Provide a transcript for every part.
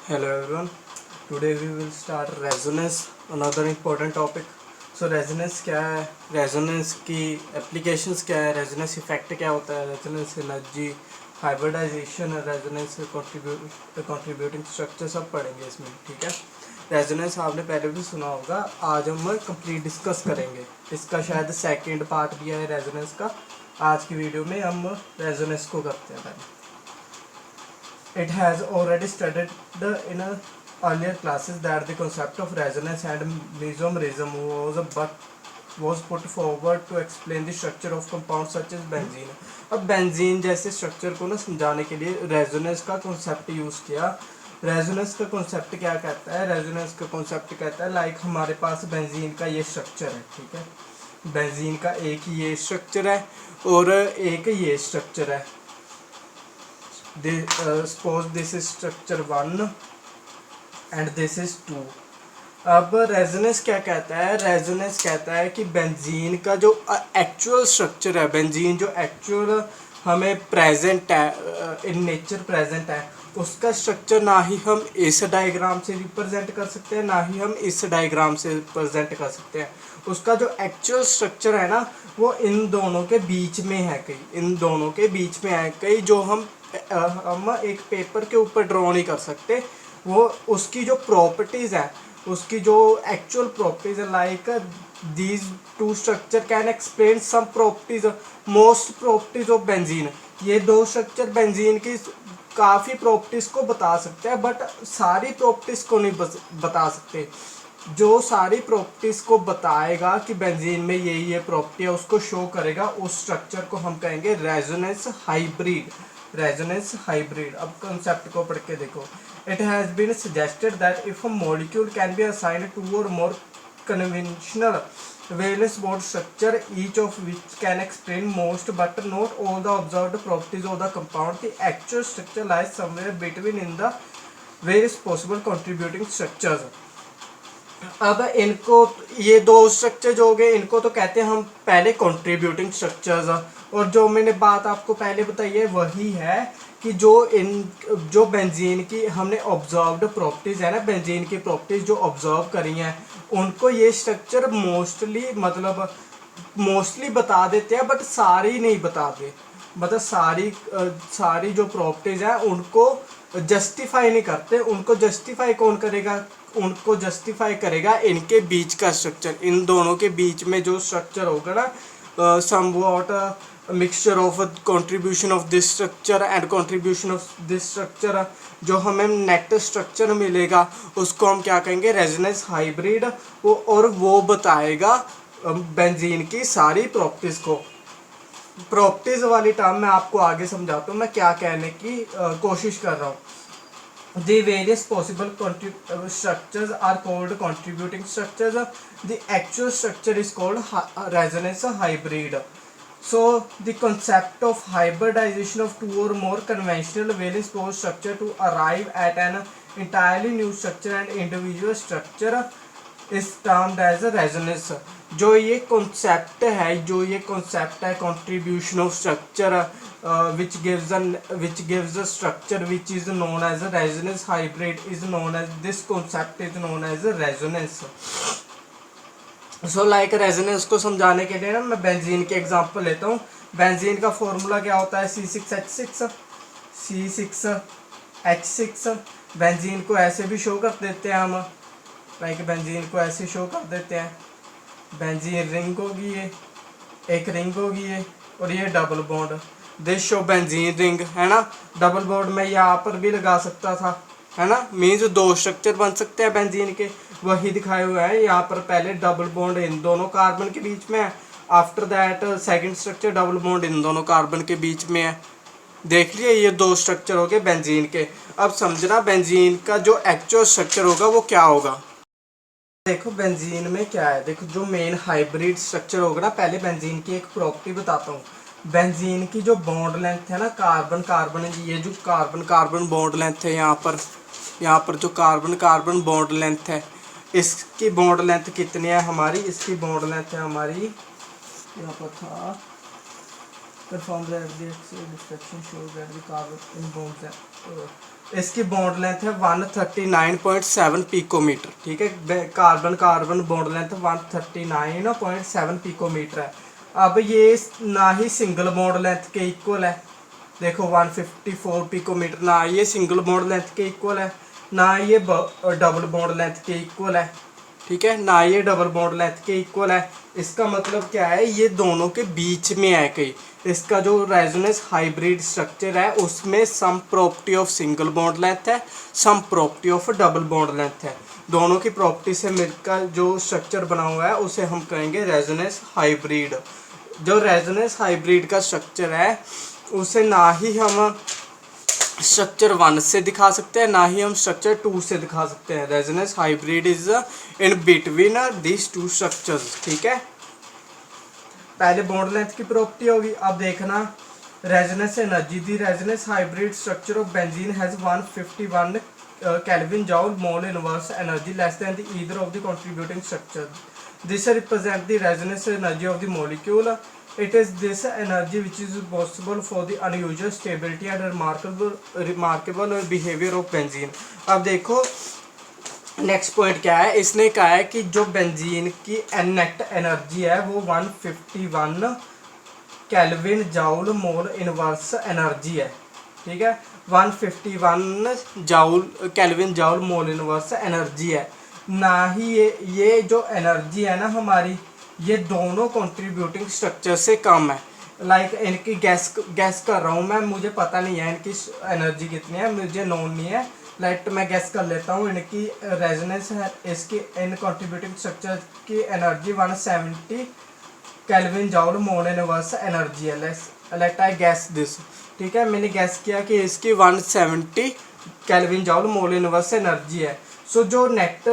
Hello everyone. Today we will start resonance, another important topic. So resonance क्या है, resonance की applications क्या है, resonance effect क्या होता है, resonance energy, hybridization, resonance contributing structure सब पढ़ेंगे इसमें, ठीक है। रेजोनेंस आपने पहले भी सुना होगा, आज हम कंप्लीट डिस्कस करेंगे। इसका शायद सेकंड पार्ट भी है रेजोनेंस का। आज की वीडियो में हम रेजोनेंस को करते हैं पहले। It has already studied in earlier classes that the concept of resonance and mesomerisim was put forward to explain the structure of compounds such as benzene. अब बेंजीन जैसे स्ट्रक्चर को ना समझाने के लिए रेजोनेंस का कॉन्सेप्ट यूज़ किया। Resonance का कॉन्सेप्ट क्या कहता है? रेजोनेंस का कॉन्सेप्ट कहता है लाइक हमारे पास बेंजीन का ये स्ट्रक्चर है, ठीक है। बेंजीन का एक ये स्ट्रक्चर है और एक ये स्ट्रक्चर है। Suppose this is structure 1 and this is 2. अब रेजोनेंस क्या कहता है? रेजोनेंस कहता है कि बेंजीन का जो एक्चुअल स्ट्रक्चर है, बेंजीन जो एक्चुअल हमें प्रेजेंट है, इन नेचर प्रेजेंट है, उसका स्ट्रक्चर ना ही हम इस डायग्राम से रिप्रेजेंट कर सकते हैं, ना ही हम इस डायग्राम से रिप्रेजेंट कर सकते हैं। उसका जो एक्चुअल स्ट्रक्चर है ना, वो इन दोनों के बीच में है कहीं, इन दोनों के बीच में है कहीं, जो हम एक पेपर के ऊपर ड्रॉ नहीं कर सकते। वो उसकी जो प्रॉपर्टीज़ है, उसकी जो एक्चुअल प्रॉपर्टीज़ है, like these two structure can explain some properties, most properties of benzene. ये दो स्ट्रक्चर बेंजीन की काफ़ी प्रॉपर्टीज़ को बता सकते हैं, बट सारी प्रॉपर्टीज़ को नहीं बता सकते। जो सारी प्रॉपर्टीज़ को बताएगा कि बेंजीन में ये प्रॉपर्टी है, उसको शो करेगा, उस स्ट्रक्चर को हम कहेंगे रेजोनेंस हाइब्रिड। Resonance hybrid. अब कॉन्सेप्ट को पढ़ के देखो। It has been suggested that if a molecule can be assigned two or more conventional valence bond structure, each of which can explain most but not all the observed properties of the compound, the actual structure lies somewhere between in the various possible contributing structures. अब इनको ये दो structure जो हो गए, इनको तो कहते हैं हम पहले कंट्रीब्यूटिंग स्ट्रक्चर्स। और जो मैंने बात आपको पहले बताई है वही है कि जो बेंजीन की हमने ऑब्जर्व्ड प्रॉपर्टीज़ है ना, बेंजीन की प्रॉपर्टीज़ जो ऑब्जर्व करी हैं, उनको ये स्ट्रक्चर मोस्टली बता देते हैं, बट सारी नहीं बताते। मतलब सारी जो प्रॉपर्टीज़ हैं उनको जस्टिफाई नहीं करते। उनको जस्टिफाई कौन करेगा? उनको जस्टिफाई करेगा इनके बीच का स्ट्रक्चर। इन दोनों के बीच में जो स्ट्रक्चर होगा ना, somewhat mixture of contribution of this structure and contribution of this structure, जो हमें नेट स्ट्रक्चर मिलेगा उसको हम क्या कहेंगे? Resonance hybrid. और वो बताएगा बेंजीन की सारी प्रॉपर्टीज़ को। प्रॉपर्टीज वाली टर्म मैं आपको आगे समझाता हूँ मैं क्या कहने की कोशिश कर रहा हूँ। The various possible structures are called contributing structures. The actual structure is called resonance hybrid. So the concept of hybridization of two or more conventional valence bond structure to arrive at an entirely new structure and individual structure is termed as a resonance. जो ये concept है contribution of structure which gives a structure which is known as a resonance hybrid is known as, this concept is known as a resonance. So like resonance को समझाने के लिए ना मैं benzene के एग्जांपल लेता हूँ। बेंजीन का फॉर्मूला क्या होता है? C6H6। बेंजीन को ऐसे भी शो कर देते हैं हम, लाइक बेंजीन को ऐसे शो कर देते हैं। बेंजीन रिंग होगी, ये एक रिंग होगी ये, और ये double bond. This show benzene ring है ना। डबल बॉन्ड में यहाँ पर भी लगा सकता था, है ना। मीन्स दो स्ट्रक्चर बन सकते हैं बेंजीन के, वही दिखाए हुए हैं। यहाँ पर पहले डबल बॉन्ड इन दोनों कार्बन के बीच में है, after that second structure double bond in दोनों कार्बन के बीच में है। देख लिए, ये दो स्ट्रक्चर हो गए बेंजीन के। अब समझना बेंजीन का जो एक्चुअल स्ट्रक्चर होगा वो क्या होगा। देखो बेंजीन में क्या है, देखो जो मेन हाइब्रिड स्ट्रक्चर होगा ना, पहले बेंजीन की एक प्रॉपर्टी बताता हूँ। बेंजीन की जो बॉन्ड लेंथ है ना, कार्बन कार्बन, ये जो कार्बन कार्बन बॉन्ड लेंथ है, यहाँ पर जो कार्बन कार्बन बॉन्ड लेंथ है, इसकी बॉन्ड लेंथ कितनी है हमारी? इसकी बॉन्ड लेंथ है हमारी, यहाँ पर था perform destruction show that the carbon in bonds. इसकी बॉन्ड लेंथ है 139.7 पिकोमीटर, ठीक है। Carbon carbon bond length 139.7 picometre है। अब ये ना ही सिंगल बॉन्ड लेंथ के इक्वल है, देखो 154 पिकोमीटर, ना ये सिंगल बॉन्ड लेंथ के इक्वल है, ना ये डबल बॉन्ड लेंथ के इक्वल है, ठीक है, ना ये डबल बॉन्ड लेंथ के इक्वल है। इसका मतलब क्या है, ये दोनों के बीच में है कहीं। इसका जो रेजोनेंस हाइब्रिड स्ट्रक्चर है उसमें some property of single bond length है, some property of double bond length है। दोनों की प्रॉपर्टी से मिलकर जो स्ट्रक्चर बना हुआ है उसे हम कहेंगे रेजोनेंस हाइब्रिड। जो रेजोनेंस हाइब्रिड का स्ट्रक्चर है उसे ना ही हम स्ट्रक्चर 1 से दिखा सकते हैं, ना ही हम स्ट्रक्चर 2 से दिखा सकते हैं। Resonance hybrid is in between this two structures, ठीक है। पहले बॉन्ड लेंथ की प्रॉपर्टी होगी। अब देखना resonance energy, the resonance hybrid structure of benzene has 151 kelvin joule mole inverse energy less than the either of the contributing structure. This represent the resonance energy of the molecule. It is this energy which is responsible for the unusual stability and remarkable behavior of benzene। अब देखो next point क्या है, इसने कहा है कि जो benzene की नेट एनर्जी है वो 151 kelvin joule mole inverse energy है, ठीक है। 151 joule kelvin joule mole inverse energy है। ना ही ये जो एनर्जी है ना हमारी, ये दोनों कंट्रीब्यूटिंग स्ट्रक्चर से कम है। लाइक इनकी गैस कर रहा हूँ मैं, मुझे पता नहीं है इनकी एनर्जी कितनी है, मुझे नोन नहीं है। लाइक मैं गैस कर लेता हूँ, इनकी रेजोनेंस है, इसकी इन कंट्रीब्यूटिंग स्ट्रक्चर की energy 170 kelvin joule mole inverse energy है। लेट आई गैस दिस, ठीक है। मैंने गैस किया कि इसकी 170 kelvin joule mole inverse energy है। सो जो नेट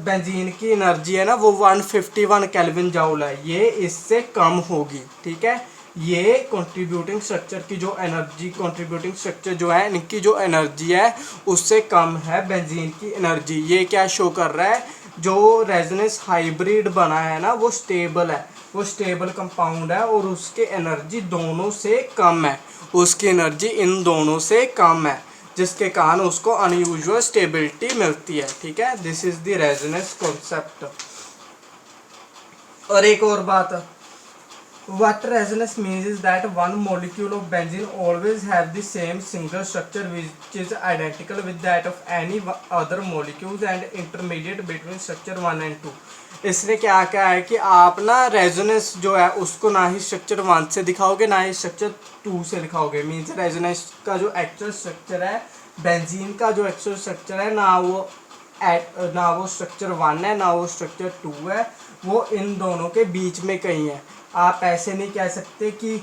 बेंजीन की एनर्जी है ना वो 151 केल्विन जूल है, ये इससे कम होगी, ठीक है। ये कंट्रीब्यूटिंग स्ट्रक्चर की जो एनर्जी, कंट्रीब्यूटिंग स्ट्रक्चर जो है इनकी जो एनर्जी है उससे कम है बेंजीन की एनर्जी। ये क्या शो कर रहा है, जो रेजोनेंस हाइब्रिड बना है ना वो स्टेबल है, वो स्टेबल कंपाउंड है और उसकी एनर्जी दोनों से कम है, उसकी एनर्जी इन दोनों से कम है, जिसके कारण उसको अनयूजुअल स्टेबिलिटी मिलती है, ठीक है। This is the resonance concept. और एक और बात, what resonance means is that one molecule of benzene always have the same single structure which is identical with that of any other molecules and intermediate between structure 1 and 2। इसने क्या कहा है कि आप ना रेजोनेंस जो है उसको ना ही स्ट्रक्चर 1 से दिखाओगे ना ही स्ट्रक्चर 2 से दिखाओगे। मीन्स रेजोनेंस का जो एक्चुअल स्ट्रक्चर है, बेंजीन का जो एक्चुअल स्ट्रक्चर है, ना वो स्ट्रक्चर 1 है ना वो स्ट्रक्चर 2 है, वो इन दोनों के बीच में कहीं है। आप ऐसे नहीं कह सकते कि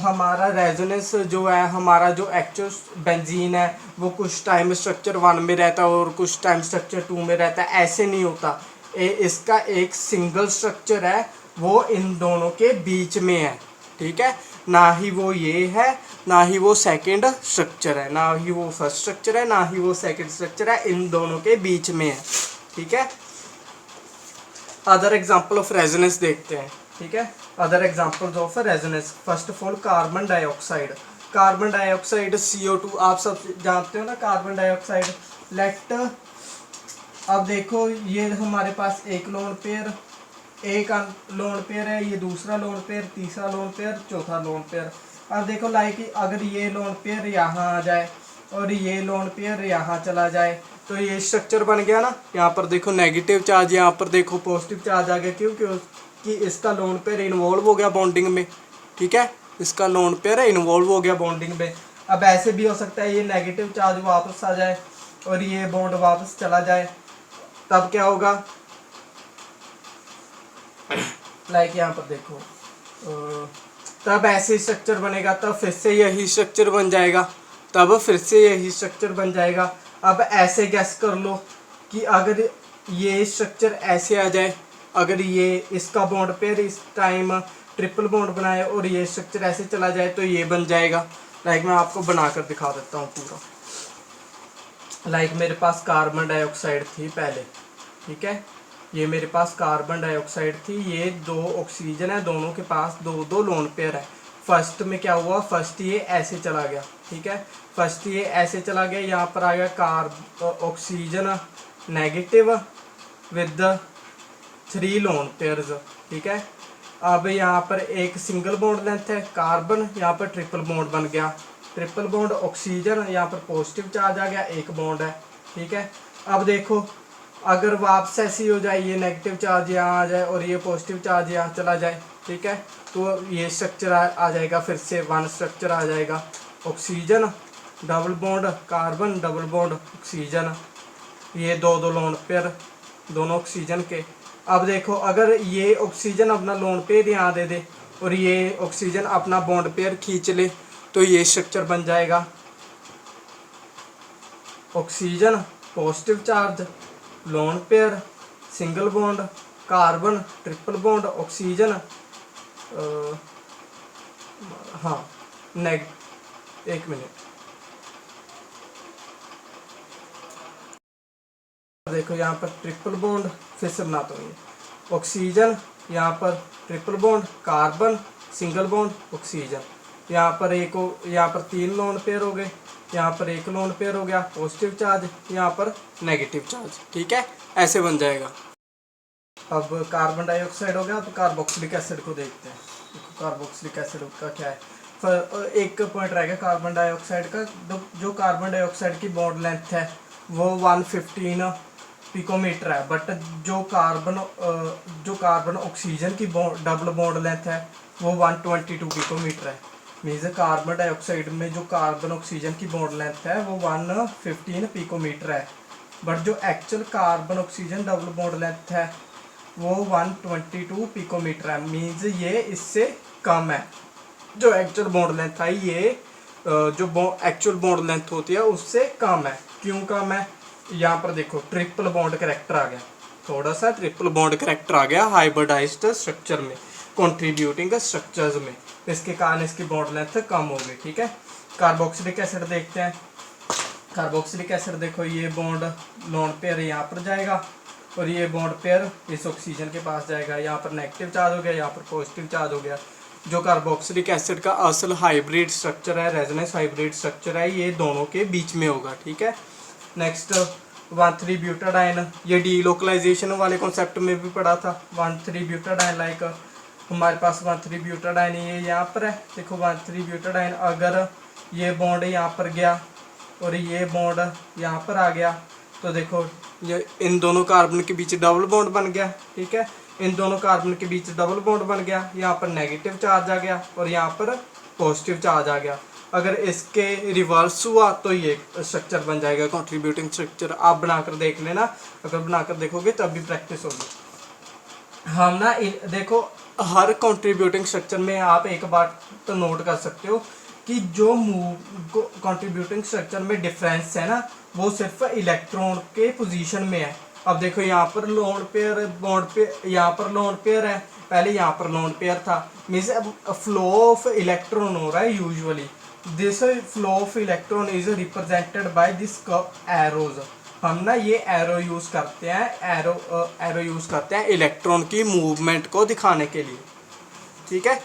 हमारा रेजोनेंस जो है, हमारा जो एक्चुअल बेंजीन है वो कुछ टाइम स्ट्रक्चर 1 में रहता है और कुछ टाइम स्ट्रक्चर 2 में रहता है, ऐसे नहीं होता। इसका एक सिंगल स्ट्रक्चर है, वो इन दोनों के बीच में है, ठीक है। ना ही वो ये है ना ही वो सेकंड स्ट्रक्चर है, ना ही वो फर्स्ट स्ट्रक्चर है ना ही वो सेकंड स्ट्रक्चर है, इन दोनों के बीच में है, ठीक है। अदर एग्जांपल ऑफ रेजोनेंस देखते हैं, ठीक है। Other examples of resonance, first of all carbon dioxide. Carbon dioxide CO2 आप सब जानते हो ना, कार्बन डाइऑक्साइड। लेट अब देखो ये हमारे पास एक लोन पेयर, एक लोन पेयर है, ये दूसरा लोन पेयर, तीसरा लोन पेयर, चौथा लोन पेयर। अब देखो लाइक अगर ये लोन पेयर यहाँ आ जाए और ये लोन पेयर यहाँ चला जाए तो ये स्ट्रक्चर बन गया ना। यहाँ पर देखो नेगेटिव चार्ज, यहाँ पर देखो पॉजिटिव चार्ज आ गया, क्यों? कि इसका लोन पेयर इन्वॉल्व हो गया बॉन्डिंग में, ठीक है। इसका लोन पेयर इन्वॉल्व हो गया बॉन्डिंग में। अब ऐसे भी हो सकता है ये नेगेटिव चार्ज वापस आ जाए और ये बॉन्ड वापस चला जाए, तब क्या होगा? लाइक यहाँ पर देखो तब ऐसे स्ट्रक्चर बनेगा, तब फिर से यही स्ट्रक्चर बन जाएगा, तब फिर से यही स्ट्रक्चर बन जाएगा। अब ऐसे गैस कर लो कि अगर ये स्ट्रक्चर ऐसे आ जाए, अगर ये इसका बॉन्ड पेयर इस टाइम ट्रिपल बॉन्ड बनाए और ये स्ट्रक्चर ऐसे चला जाए तो ये बन जाएगा। लाइक मैं आपको बनाकर दिखा देता हूँ पूरा। लाइक मेरे पास कार्बन डाइऑक्साइड थी पहले, ठीक है। ये मेरे पास कार्बन डाइऑक्साइड थी, ये दो ऑक्सीजन है, दोनों के पास दो दो लोन पेयर है। फर्स्ट में क्या हुआ, फर्स्ट ये ऐसे चला गया, ठीक है, फर्स्ट ये ऐसे चला गया, यहाँ पर आ गया oxygen negative with 3 lone pairs, ठीक है। अब यहाँ पर एक सिंगल बॉन्ड लेंथ है कार्बन, यहाँ पर ट्रिपल बॉन्ड बन गया, ट्रिपल बॉन्ड ऑक्सीजन, यहाँ पर पॉजिटिव चार्ज आ गया, एक बॉन्ड है, ठीक है। अब देखो अगर वापस ऐसी हो जाए, ये नेगेटिव चार्ज यहाँ आ जाए और ये पॉजिटिव चार्ज यहाँ चला जाए, ठीक है, तो ये स्ट्रक्चर आ जाएगा, फिर से 1 स्ट्रक्चर आ जाएगा, oxygen double bond carbon double bond oxygen, ये 2 लोन पेयर दोनों ऑक्सीजन के। अब देखो अगर ये ऑक्सीजन अपना लोन पेयर यहाँ दे दे और ये ऑक्सीजन अपना बॉन्ड पेयर खींच ले, तो ये स्ट्रक्चर बन जाएगा oxygen positive charge lone pair single bond carbon triple bond oxygen, हाँ एक मिनट, देखो यहाँ पर ट्रिपल बॉन्ड, फिर से बनाता हूँ, ये ऑक्सीजन, यहाँ पर triple bond carbon single bond oxygen, यहाँ पर यहाँ पर 3 लोन पेयर हो गए, यहाँ पर 1 लोन पेयर हो गया पॉजिटिव चार्ज, यहाँ पर नेगेटिव चार्ज, ठीक है, ऐसे बन जाएगा। अब कार्बन डाइऑक्साइड हो गया, अब कार्बोक्सिलिक एसिड को देखते हैं। देखो कार्बोक्सिलिक एसिड का क्या है, एक पॉइंट रहेगा कार्बन डाइऑक्साइड का, जो कार्बन डाइऑक्साइड की बॉन्ड लेंथ है वो 115 पिकोमीटर है, बट जो कार्बन ऑक्सीजन की डबल बॉन्ड लेंथ है वो 122 पिकोमीटर है। मीन्स कार्बन डाइऑक्साइड में जो कार्बन ऑक्सीजन की बॉन्ड लेंथ है वो 115 पिकोमीटर है, बट जो actual carbon oxygen double bond length है वो 122 पिकोमीटर है। मीन्स ये इससे कम है, जो एक्चुअल बॉन्ड लेंथ है ये जो एक्चुअल बॉन्ड लेंथ होती है उससे कम है। क्यों कम है, यहाँ पर देखो ट्रिपल बॉन्ड करेक्टर आ गया, थोड़ा सा ट्रिपल बॉन्ड करेक्टर आ गया हाइब्रिडाइज्ड स्ट्रक्चर में, कॉन्ट्रीब्यूटिंग स्ट्रक्चर्स में, इसके कारण इसकी बॉन्ड लेंथ कम हो गई, ठीक है। कार्बोक्सिलिक एसिड देखते हैं। कार्बोक्सिलिक एसिड देखो ये बॉन्ड लोन पेयर यहाँ पर जाएगा और ये बॉन्ड पेयर इस ऑक्सीजन के पास जाएगा, यहाँ पर नेगेटिव चार्ज हो गया, यहाँ पर पॉजिटिव चार्ज हो गया। जो कार्बोक्सिलिक एसिड का असल हाइब्रिड स्ट्रक्चर है, रेजोनेंस हाइब्रिड स्ट्रक्चर है, ये दोनों के बीच में होगा, ठीक है। नेक्स्ट 1,3 ब्यूटाडाइन, ये डीलोकलाइजेशन वाले कॉन्सेप्ट में भी पढ़ा था। 1,3 ब्यूटाडाइन लाइक हमारे पास 1,3 ब्यूटाडाइन ये यहाँ पर है, देखो 1,3 ब्यूटाडाइन, अगर ये बॉन्ड यहाँ पर गया और ये बॉन्ड यहाँ पर आ गया तो देखो ये इन दोनों कार्बन के बीच डबल बॉन्ड बन गया, ठीक है, इन दोनों कार्बन के बीच डबल बॉन्ड बन गया, यहाँ पर नेगेटिव चार्ज आ गया और यहाँ पर पॉजिटिव चार्ज आ गया। अगर इसके रिवर्स हुआ तो ये स्ट्रक्चर बन जाएगा कंट्रीब्यूटिंग स्ट्रक्चर। आप बनाकर देख लेना, अगर बनाकर देखोगे तब भी प्रैक्टिस होगी। हम ना देखो हर कंट्रीब्यूटिंग स्ट्रक्चर में आप एक बात तो नोट कर सकते हो कि जो कंट्रीब्यूटिंग स्ट्रक्चर में डिफरेंस है ना वो सिर्फ इलेक्ट्रॉन के पोजीशन में है। अब देखो यहाँ पर लोन पेयर बॉन्ड पे, यहाँ पर लोन पेयर है, पहले यहाँ पर लोन पेयर था, मीन्स फ्लो ऑफ इलेक्ट्रॉन हो रहा है usually. This flow of electron is represented by this arrows. हम ना ये एरो यूज करते हैं, एरो यूज करते हैं इलेक्ट्रॉन की मूवमेंट को दिखाने के लिए, ठीक है।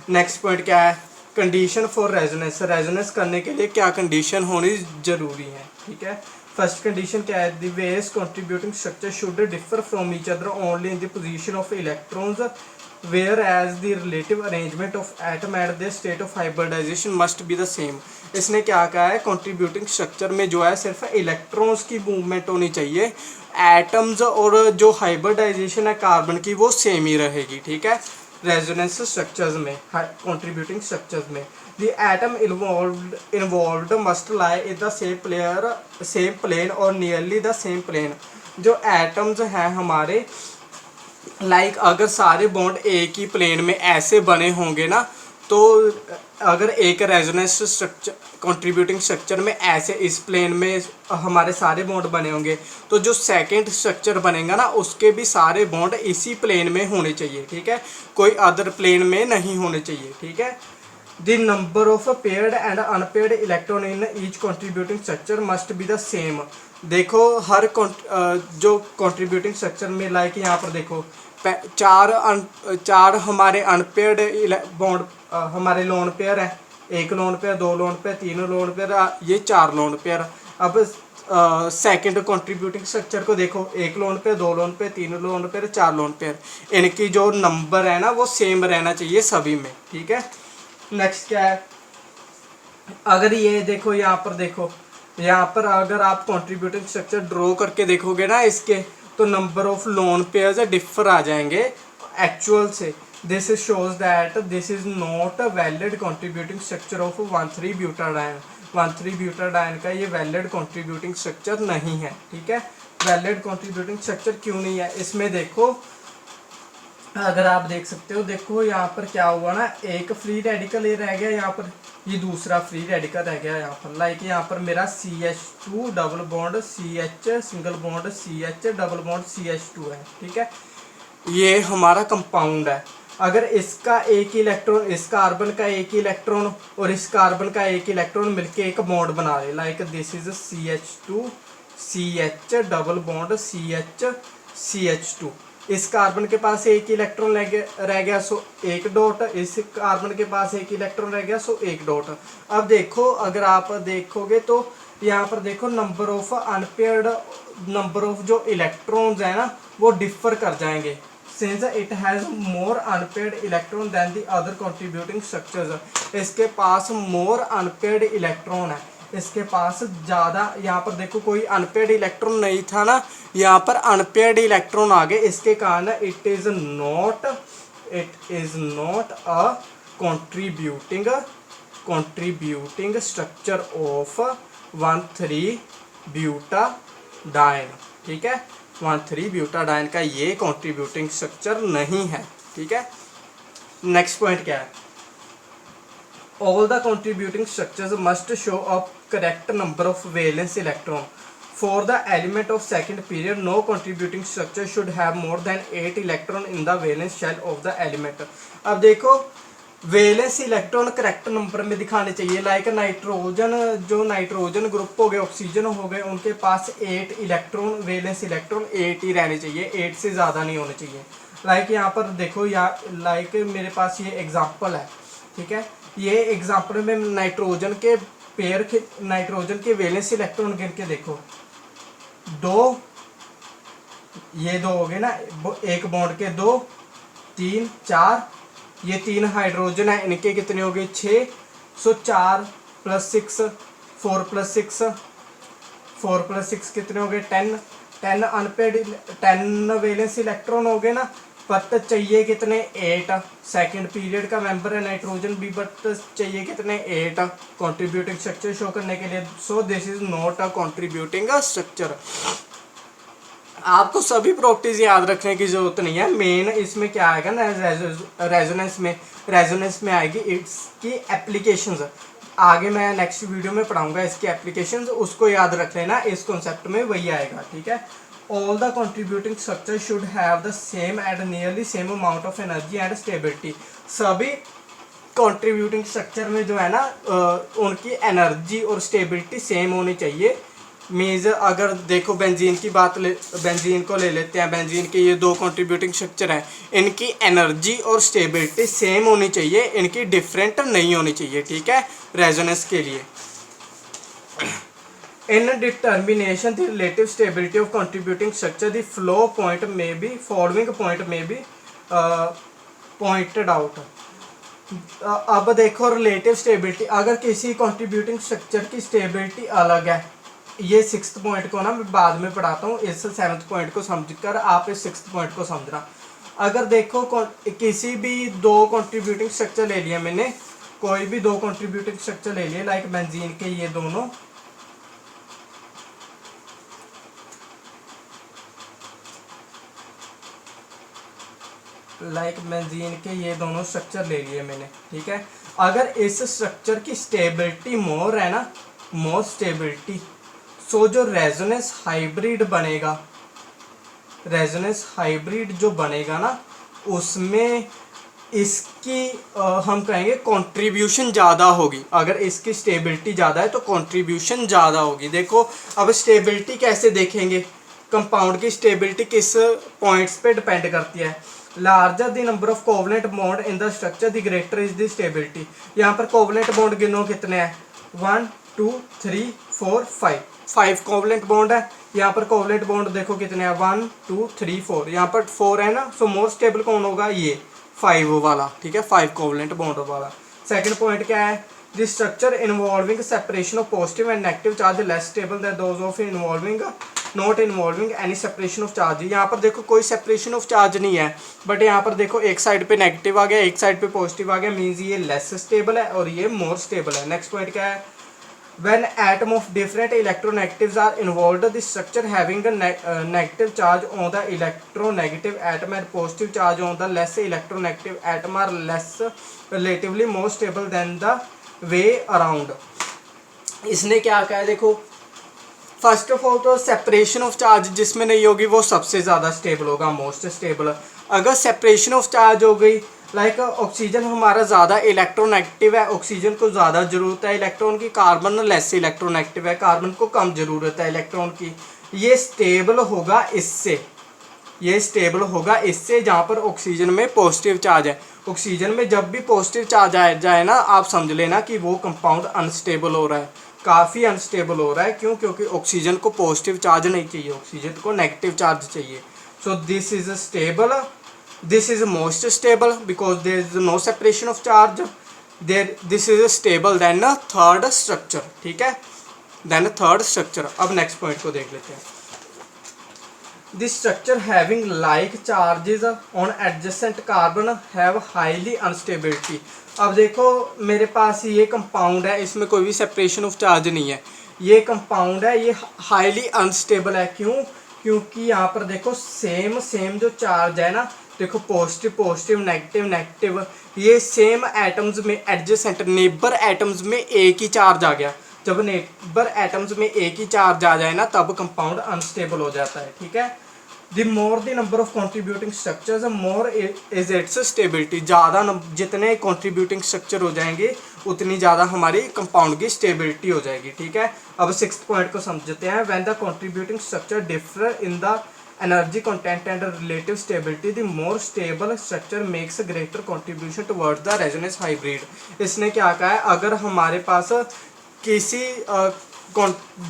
नेक्स्ट पॉइंट क्या है, कंडीशन फॉर रेजोनेंस। रेजोनेंस करने के लिए क्या कंडीशन होनी जरूरी है, ठीक है। फर्स्ट कंडीशन क्या है, the various contributing structure should differ from each other only in the position of electrons, whereas the relative arrangement of atom at their state of hybridization must be the same। इसने क्या कहा है, contributing structure में जो है सिर्फ electrons की movement होनी चाहिए, एटम्स और जो हाइब्रिडाइजेशन है कार्बन की वो सेम ही रहेगी, ठीक है। रेजोनेंस स्ट्रक्चर्स में, कंट्रीब्यूटिंग स्ट्रक्चर्स में the atom involved must lie in the same plane or nearly the same plane। जो एटम्स हैं हमारे लाइक अगर सारे बॉन्ड एक ही प्लेन में ऐसे बने होंगे ना, तो अगर एक रेजोनेंस स्ट्रक्चर कंट्रीब्यूटिंग स्ट्रक्चर में ऐसे इस प्लेन में हमारे सारे बॉन्ड बने होंगे, तो जो सेकंड स्ट्रक्चर बनेगा ना उसके भी सारे बॉन्ड इसी प्लेन में होने चाहिए, ठीक है, कोई अदर प्लेन में नहीं होने चाहिए, ठीक है। The number of paired and unpaired electron in each contributing structure must be the same. देखो हर जो कंट्रीब्यूटिंग स्ट्रक्चर में लाइक यहाँ पर देखो चार हमारे अनपेयर्ड बॉन्ड हमारे लोन पेयर है, 1 lone pair, 2 lone pair, 3 lone pair, ये 4 लोन पेयर। अब सेकंड कंट्रीब्यूटिंग स्ट्रक्चर को देखो, 1 lone pair, 2 lone pair, 3 lone pair, 4 lone pair, इनकी जो नंबर है ना वो सेम रहना चाहिए सभी में, ठीक है। नेक्स्ट क्या है, अगर ये देखो यहाँ पर देखो, यहाँ पर अगर आप कंट्रीब्यूटिंग स्ट्रक्चर ड्रॉ करके देखोगे ना इसके, तो number of lone pairs differ आ जाएंगे एक्चुअल से। This shows that this is not a valid contributing structure of 1,3 butadiene. 1,3 butadiene का ये वैलिड कंट्रीब्यूटिंग स्ट्रक्चर नहीं है, ठीक है। वैलिड कंट्रीब्यूटिंग स्ट्रक्चर क्यों नहीं है, इसमें देखो, अगर आप देख सकते हो, देखो यहाँ पर क्या हुआ ना, एक फ्री रेडिकल ये रह गया यहाँ पर, ये दूसरा फ्री रेडिकल रह गया यहाँ पर। लाइक यहाँ पर मेरा CH2 double bond CH single bond CH double bond CH2 है, ठीक है। ये हमारा कंपाउंड है। अगर इसका एक इलेक्ट्रॉन, इस कार्बन का एक इलेक्ट्रॉन और इस कार्बन का एक इलेक्ट्रॉन मिलके एक बॉन्ड बना ले, like this is CH2 CH double bond CH CH2, इस कार्बन के पास एक इलेक्ट्रॉन रह गया सो 1 डॉट, इस कार्बन के पास एक इलेक्ट्रॉन रह गया सो 1 डॉट। अब देखो, अगर आप देखोगे तो यहाँ पर देखो number of unpaired, number of जो इलेक्ट्रॉन्स है ना वो डिफर कर जाएंगे, since it has more unpaired electron than the other contributing structures. इसके पास मोर अनपेयर्ड इलेक्ट्रॉन है, इसके पास ज़्यादा, यहाँ पर देखो कोई अनपेयर्ड इलेक्ट्रॉन नहीं था ना, यहाँ पर अनपेयर्ड इलेक्ट्रॉन आ गए, इसके कारण it is not a contributing structure of 1,3 butadiene, ठीक है। 1,3 ब्यूटाडाइन का ये कंट्रीब्यूटिंग स्ट्रक्चर नहीं है, ठीक है। नेक्स्ट पॉइंट क्या है, all the contributing structures must show a correct number of valence electron. For the element of second period, no contributing structure should have more than 8 electron in the valence shell of the element. अब देखो, valence electron correct number में दिखाने चाहिए, like nitrogen, जो nitrogen group हो गए, oxygen हो गए, उनके पास 8 इलेक्ट्रॉन, वैलेंस इलेक्ट्रॉन 8 ही रहने चाहिए, 8 से ज़्यादा नहीं होने चाहिए। लाइक यहाँ पर देखो, लाइक मेरे पास ये एग्जाम्पल है, ठीक है। ये एग्जाम्पल में नाइट्रोजन के पेयर के, नाइट्रोजन के वैलेंस इलेक्ट्रॉन गिन के देखो, 2, ये 2 हो गए ना, एक बॉन्ड के 2, 3, 4, ये 3 हाइड्रोजन है, इनके कितने हो गए 6, सो 4 + 6 4 + 6 4 + 6 कितने हो गए 10 अनपेयर्ड 10 वैलेंस इलेक्ट्रॉन हो गए ना, बट चाहिए कितने 8, सेकंड पीरियड का मेंबर है नाइट्रोजन भी, बट चाहिए कितने 8 कंट्रीब्यूटिंग स्ट्रक्चर शो करने के लिए। सो this is not a contributing structure. आपको सभी प्रॉपर्टीज याद रखने की जरूरत नहीं है, मेन इसमें क्या आएगा ना, रेजोनेंस में आएगी इसकी एप्लीकेशंस। आगे मैं नेक्स्ट वीडियो में पढ़ाऊंगा इसकी एप्लीकेशंस, उसको याद रख लेना, इस कॉन्सेप्ट में वही आएगा, ठीक है। All the contributing structures should have the same and nearly same amount of energy and stability. सभी contributing structure में जो है ना उनकी एनर्जी और स्टेबिलिटी सेम होनी चाहिए। मेजर अगर देखो बेंजीन की बात बेंजीन को ले लेते हैं, बेंजीन के ये 2 कंट्रीब्यूटिंग स्ट्रक्चर हैं, इनकी एनर्जी और स्टेबिलिटी सेम होनी चाहिए, इनकी डिफरेंट नहीं होनी चाहिए, ठीक है, रेजोनेंस के लिए। In determination the relative stability of contributing structure, the flow point may be following point may be pointed out. अब देखो रिलेटिव स्टेबिलिटी, अगर किसी कंट्रीब्यूटिंग स्ट्रक्चर की स्टेबिलिटी अलग है, ये 6th पॉइंट को ना मैं बाद में पढ़ाता हूँ, इस 7th पॉइंट को समझकर आप इस 6th पॉइंट को समझना। अगर देखो किसी भी 2 कंट्रीब्यूटिंग स्ट्रक्चर ले लिया मैंने, कोई भी 2 कंट्रीब्यूटिंग स्ट्रक्चर ले लिए, लाइक बेंजीन के ये दोनों, बेंजीन के ये दोनों स्ट्रक्चर ले लिए मैंने, ठीक है। अगर इस स्ट्रक्चर की स्टेबिलिटी मोर है ना, मोर स्टेबिलिटी, सो जो रेजोनेंस हाइब्रिड बनेगा, रेजोनेंस हाइब्रिड जो बनेगा ना, उसमें इसकी हम कहेंगे कंट्रीब्यूशन ज़्यादा होगी। अगर इसकी स्टेबिलिटी ज़्यादा है तो कंट्रीब्यूशन ज़्यादा होगी। देखो अब स्टेबिलिटी कैसे देखेंगे, कंपाउंड की स्टेबिलिटी किस पॉइंट्स पे डिपेंड करती है। Larger the number of covalent bond in the structure the greater is the stability. यहाँ पर कोवलेंट बॉन्ड गिनो कितने हैं, 1 2 3 4 5, 5 कोवलेंट बॉन्ड है। यहाँ पर कोवलेंट बॉन्ड देखो कितने हैं, 1 2 3 4, यहाँ पर 4 है ना, सो मोर स्टेबल कौन होगा, ये 5 वाला, ठीक है, 5 कोवलेंट बॉन्ड वाला। सेकंड पॉइंट क्या है, the structure involving separation of positive and negative charge less stable then those of involving not involving any separation of charge. यहाँ पर देखो कोई सेपरेशन ऑफ चार्ज नहीं है, बट यहाँ पर देखो एक साइड पे नेगेटिव आ गया, एक साइड पे पॉजिटिव आ गया, मीन्स ये लेस स्टेबल है और ये मोर स्टेबल है। नेक्स्ट पॉइंट क्या है, when atom of different electronegatives are involved, the structure having a negative charge on the electronegative atom and positive charge on the less electronegative atom are less relatively more stable than the way around। इसने क्या कहा है, देखो first of all तो separation of charge जिसमें नहीं होगी वो सबसे ज़्यादा स्टेबल होगा, मोस्ट स्टेबल। अगर सेपरेशन ऑफ चार्ज हो गई, लाइक ऑक्सीजन हमारा ज़्यादा इलेक्ट्रोनेगेटिव है, ऑक्सीजन को ज़्यादा ज़रूरत है इलेक्ट्रॉन की, कार्बन लेस इलेक्ट्रोनेगेटिव है, कार्बन को कम ज़रूरत है इलेक्ट्रॉन की, ये स्टेबल होगा इससे, ये स्टेबल होगा इससे जहाँ पर ऑक्सीजन में पॉजिटिव चार्ज है। ऑक्सीजन में जब भी पॉजिटिव चार्ज आ जाए ना, आप समझ लेना कि वो कंपाउंड अनस्टेबल हो रहा है, काफ़ी अनस्टेबल हो रहा है। क्यों? क्योंकि ऑक्सीजन को पॉजिटिव चार्ज नहीं चाहिए, ऑक्सीजन को नेगेटिव चार्ज चाहिए। So this is stable, this is most stable because there is no separation of charge, there this is stable then third structure, ठीक है, देन थर्ड स्ट्रक्चर। अब next point को देख लेते हैं, this structure having like charges on adjacent carbon have highly instability। अब देखो मेरे पास ये कंपाउंड है, इसमें कोई भी सेपरेशन ऑफ चार्ज नहीं है, ये कंपाउंड है, ये हाईली अनस्टेबल है। क्यों? क्योंकि यहाँ पर देखो सेम जो चार्ज है ना, देखो पॉजिटिव पॉजिटिव नेगेटिव नेगेटिव, ये सेम एटम्स में एडजेसेंट नेबर एटम्स में एक ही चार्ज आ गया। जब नेबर एटम्स में एक ही चार्ज आ जाए ना, तब कंपाउंड अनस्टेबल हो जाता है, ठीक है। The more the number of contributing structures more is it's stability. ज़्यादा जितने कॉन्ट्रीब्यूटिंग स्ट्रक्चर हो जाएंगे उतनी ज़्यादा हमारी कंपाउंड की स्टेबिलिटी हो जाएगी, ठीक है। अब सिक्स्थ पॉइंट को समझते हैं, when the contributing structure differ in the energy content and relative stability the more stable structure makes greater contribution towards the resonance hybrid. इसने क्या कहा है, अगर हमारे पास किसी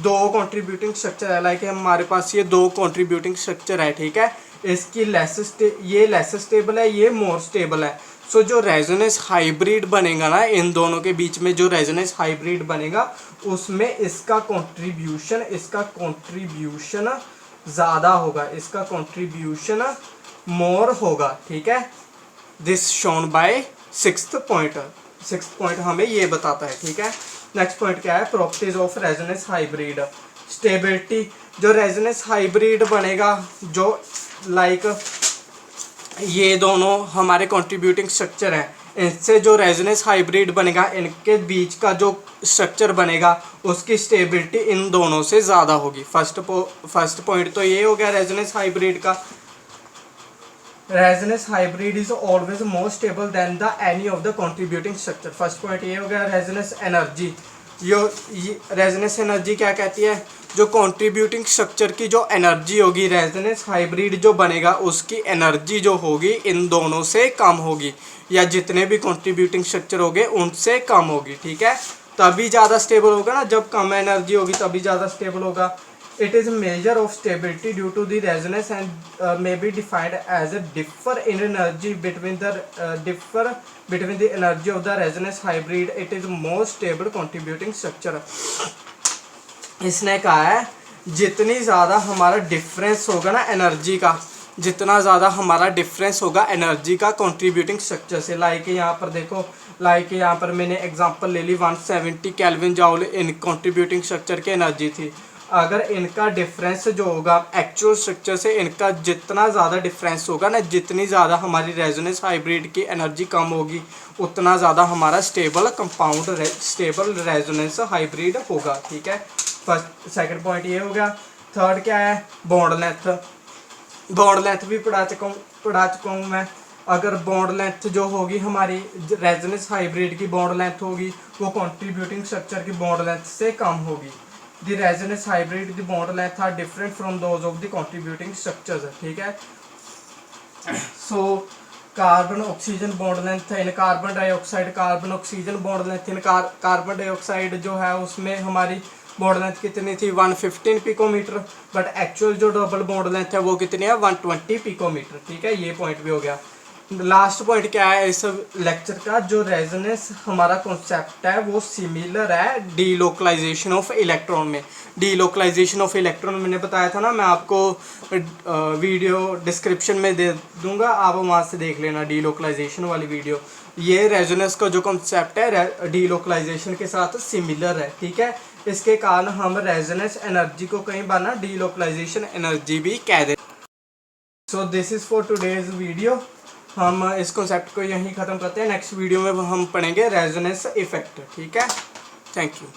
दो कॉन्ट्रीब्यूटिंग स्ट्रक्चर है, लाइक हमारे पास ये दो कॉन्ट्रीब्यूटिंग स्ट्रक्चर है, ठीक है, इसकी ये लेस स्टेबल है, ये मोर स्टेबल है। सो जो रेजोनेंस हाइब्रिड बनेगा ना, इन दोनों के बीच में जो रेजोनेंस हाइब्रिड बनेगा उसमें इसका कॉन्ट्रीब्यूशन ज़्यादा होगा, इसका कॉन्ट्रीब्यूशन मोर होगा, ठीक है। This shown by sixth point हमें ये बताता है, ठीक है। नेक्स्ट पॉइंट क्या है, properties of resonance hybrid stability. जो रेजोनेंस हाइब्रिड बनेगा, जो लाइक ये दोनों हमारे कंट्रीब्यूटिंग स्ट्रक्चर हैं, इनसे जो रेजोनेंस हाइब्रिड बनेगा, इनके बीच का जो स्ट्रक्चर बनेगा उसकी स्टेबिलिटी इन दोनों से ज़्यादा होगी। फर्स्ट पॉइंट तो ये हो गया रेजोनेंस हाइब्रिड का। Resonance hybrid is always more stable then the any of the contributing structure. First point ये हो गया रेजोनेंस एनर्जी। रेजोनेंस एनर्जी क्या कहती है, जो कंट्रीब्यूटिंग स्ट्रक्चर की जो एनर्जी होगी, रेजोनेंस हाइब्रिड जो बनेगा उसकी एनर्जी जो होगी इन दोनों से कम होगी, या जितने भी कंट्रीब्यूटिंग स्ट्रक्चर होंगे उनसे कम होगी, ठीक है। तभी ज़्यादा स्टेबल होगा ना, जब कम एनर्जी होगी तभी ज़्यादा स्टेबल होगा। It is a measure of stability due to the resonance and may be defined as a differ in energy between the energy of the resonance hybrid. It is more stable contributing structure। इसने कहा है जितनी ज़्यादा हमारा difference होगा ना energy का, जितना ज़्यादा हमारा डिफरेंस होगा एनर्जी का कंट्रीब्यूटिंग स्ट्रक्चर से, लाइक यहाँ पर देखो, लाइक यहाँ पर मैंने एग्जांपल ले ली 170 केल्विन जूल इन कंट्रीब्यूटिंग स्ट्रक्चर की एनर्जी थी। अगर इनका डिफरेंस जो होगा एक्चुअल स्ट्रक्चर से, इनका जितना ज़्यादा डिफरेंस होगा ना, जितनी ज़्यादा हमारी रेजोनेंस हाइब्रिड की एनर्जी कम होगी, उतना ज़्यादा हमारा stable compound stable resonance hybrid होगा, ठीक है। फर्स्ट सेकंड पॉइंट ये हो गया। थर्ड क्या है, बॉन्ड लेंथ। बॉन्ड लेंथ भी पढ़ा चुका हूँ मैं। अगर बॉन्ड लेंथ जो होगी हमारी रेजोनेंस हाइब्रिड की बॉन्ड लेंथ होगी, वो कंट्रीब्यूटिंग स्ट्रक्चर की बॉन्ड लेंथ से कम होगी। The resonance hybrid the bond length are different from those of the contributing structures, ठीक है। So carbon oxygen bond length in carbon dioxide, carbon oxygen bond length in carbon dioxide जो है उसमें हमारी bond length कितनी थी 115 picometre, but actual जो double bond length है वो कितनी है 120 पिकोमीटर। ठीक है, ये पॉइंट भी हो गया। लास्ट पॉइंट क्या है इस लेक्चर का, जो रेजोनेंस हमारा कॉन्सेप्ट है वो सिमिलर है डीलोकलाइजेशन ऑफ इलेक्ट्रॉन में। डीलोकलाइजेशन ऑफ इलेक्ट्रॉन मैंने बताया था ना, मैं आपको वीडियो डिस्क्रिप्शन में दे दूंगा, आप वहाँ से देख लेना डीलोकलाइजेशन वाली वीडियो। ये रेजोनेंस का जो कॉन्सेप्ट है डीलोकलाइजेशन के साथ सिमिलर है। ठीक है, इसके कारण हम रेजोनेंस एनर्जी को कई बार ना डीलोकलाइजेशन एनर्जी भी कह देते। So this is for today's video. हम इस कॉन्सेप्ट को यहीं ख़त्म करते हैं। नेक्स्ट वीडियो में हम पढ़ेंगे रेजोनेंस इफेक्ट। ठीक है, थैंक यू।